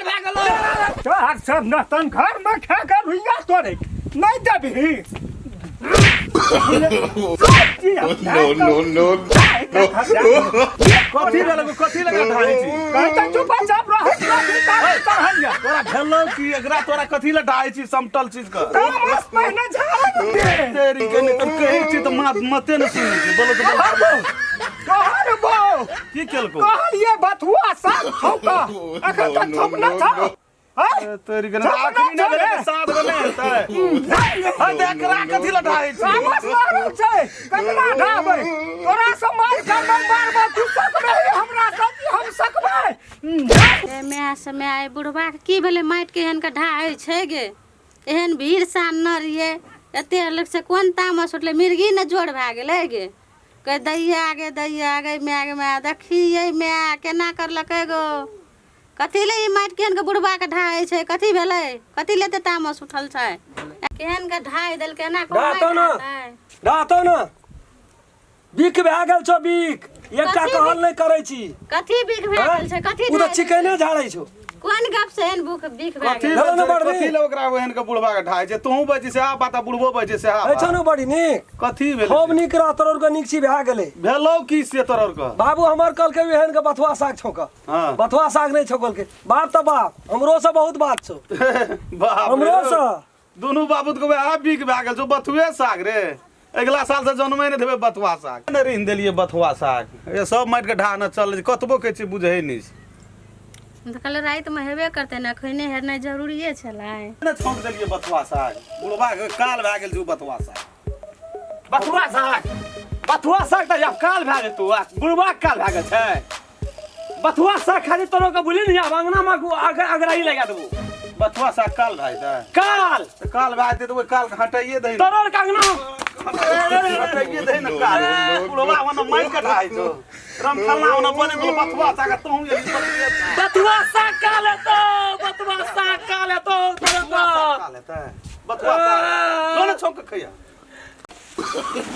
बथुआ सब नतन घर में खा कर भैया तोरे नहीं दबी No. कथी लगा ढाई छी कहता चुपचाप रह तोरा भेलो कि एकरा तोरा कथी ला ढाई छी समतल चीज का तामस महीना झाड़ दे तेरी के ने कहै छी त मते न सुनै छी बोलो तो कहर बो की केलको कहलिए बथुआ साग ठोका अखन तक ठोकना था तेरी के आखरी ने के साथ बने है एकरा कथी ला ढाई छी तामस मारू छै ककरा ढाबै तोरा समाज का नंबर में तू सकबे हमरा सब हम सकबै मैं समय आए बुढ़वा की भेले माइट के एहन के ढाई छै गे एहन भीड़ सान न रहिए एते अलग से कोन तामस उठले मिर्गी न जोड़ भा गेले गे कह दैया आगे मैं देखिए मैं केना करलकै गो कथी ले ई माइट केहन के बुढ़वा के ढाई छै कथी भेलै कथी लेते तामस उठल छै केहन के ढाई देल केना को डातो न बिक भए गेल छौ बिक एकटा कहल नहीं करे छी कथी बिक भए गेल छै कथी उ त चिकने झाड़ै छौ कोन गप से एहन भूख बिक भए कथी गेल कथी ला ओकरा ओहन के बुढ़वा के ढाई छै तू बजे से आ बाता बुढ़बो बजे से आ छै न बड़ी नीक कथी भेल खूब नीक रह तोर के नीक छी भए गेलै भेलो की से तोर का बाबू हमर कल के एहन के बथुआ साग छौक हां बथुआ साग नहीं छौकल के बाप त बाप हमरो से बहुत बात छौ बाप हमरो से दोनों बाबूत को आ बिक भए गेल छौ बथुए साग रे अगला साल से जन्मे नहीं देबे बथुआ साग ने रिन देलिए बथुआ साग ये सब माइट के ढा न चल कतबो कहै छी बुझै नहीं तो कल रात में हेबे करते ना खैने हेरनाइ जरूरिये छलै ने छोंक देलिए बथुआ साग बुढ़वा के काल भए गेल छौ बथुआ साग बथुआ साग त अब काल भए जेतौ बुढ़वा काल भए गेल छै बथुआ साग खाली तोरो के बुझली न आब अंगना में अगराई लगा देबो बथुआ साग काल भाई दा काल काल भाई दे तो काल हटाइए दे तोरो के अंगना हटाइए दे न काल बुढ़वा वन माइट के ढाई छौ राम खल्ला वन बने तो बथुआ साग तू ये बथुआ साग काल हेतौ बथुआ साग काल हेतौ तोरो काल हेतै बथुआ साग दोनों छोंक के खइया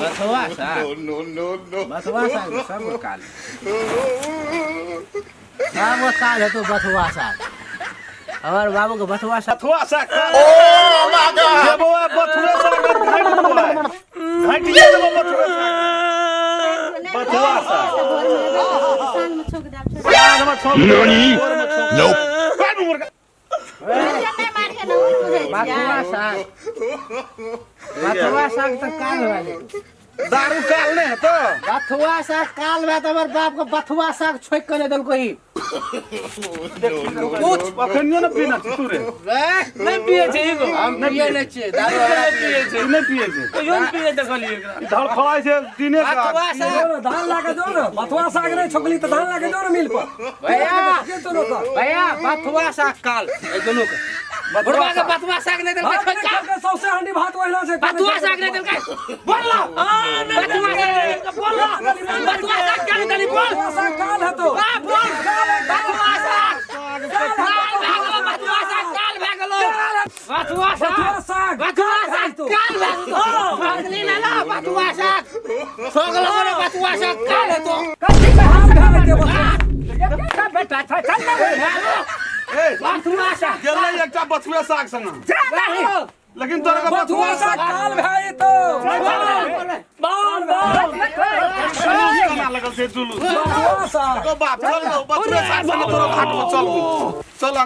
बथुआ साग No. बथुआ साग सब काल बाबू काल है तो बथुआ साग और बाबू के बथुआ साग बथुआ साग ओ माय गॉड ये वो बथुआ साग घाट ये वो बथुआ साग बथुआ साग सांग में छोक दाब छै साग में छोंक नोनी Nope. काट मुर्गा जते मारिए न बुझै बथुआ साग बथुआ साग तो काल वाले दारू काल ने है तो बथुआ साग काल में तो हमर बाप के बथुआ साग छोक के ले देलको ही कुछ अखनियो न पीना तू रे नहीं पिए छै एगो हम पिए ले छी दारू वाला पिए तू नहीं पिए छै कहियो न पिए देखलिए एकरा धड़ खड़ाई छै दिने का बथुआ साग धान लाके दो न बथुआ साग नहीं छोकली त धान लाके दो न मिल पर भैया बथुआ साग काल ए दोनों के बुढ़वा के बथुआ साग नहीं देलकै छोड़ के सौसे हंडी भात ओहिना से बथुआ साग नहीं देलकै बोल ला बथुआ साग बोल ला बथुआ साग क्या नहीं देली बोल साग काल है तो बोल बथुआ साग बथुआ साग काल भए गेलो बथुआ साग काल भए गेलो भागली ना ना बथुआ साग सोगलो रे बथुआ साग काल है तो कथि के हाथ धरे के बेटा चल ना ए बथुआ साग गेलै एकटा बथुआ साग संग लेकिन तोरा का बथुआ साग काल भाई तो बोल केना लगल छै जुलूस बथुआ साग तो बाप चल बथुआ साग संग तोरा घाट पर चल चल